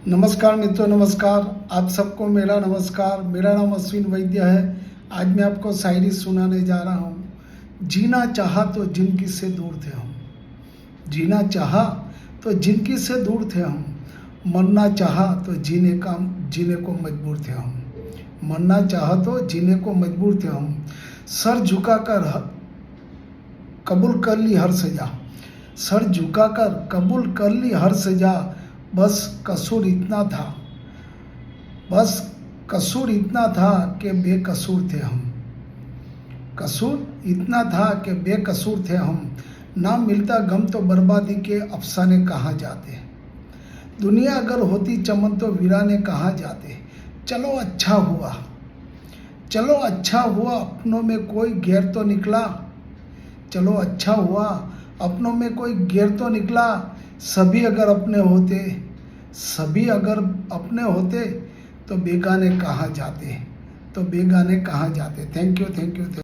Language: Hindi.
नमस्कार मित्रों, नमस्कार। आप सबको मेरा नमस्कार। मेरा नाम अश्विन वैद्य है। आज मैं आपको शायरी सुनाने जा रहा हूँ। जीना चाहा तो जिंदगी से दूर थे हम, जीना चाहा तो जिंदगी से दूर थे हम, मरना चाहा तो जीने को मजबूर थे हम, मरना चाहा तो जीने को मजबूर थे हम। सर झुकाकर कबूल कर ली हर सजा, सर झुकाकर कबूल कर ली हर सजा। बस कसूर इतना था, बस कसूर इतना था कि बेकसूर थे हम, कसूर इतना था कि बेकसूर थे हम। ना मिलता गम तो बर्बादी के अफसाने कहाँ जाते, दुनिया अगर होती चमन तो वीराने कहाँ जाते। चलो अच्छा हुआ, चलो अच्छा हुआ, अपनों में कोई गैर तो निकला, चलो अच्छा हुआ, अपनों में कोई गैर तो निकला। सभी अगर अपने होते, सभी अगर अपने होते तो बेगाने कहाँ जाते, तो बेगाने कहाँ जाते। Thank you, thank you.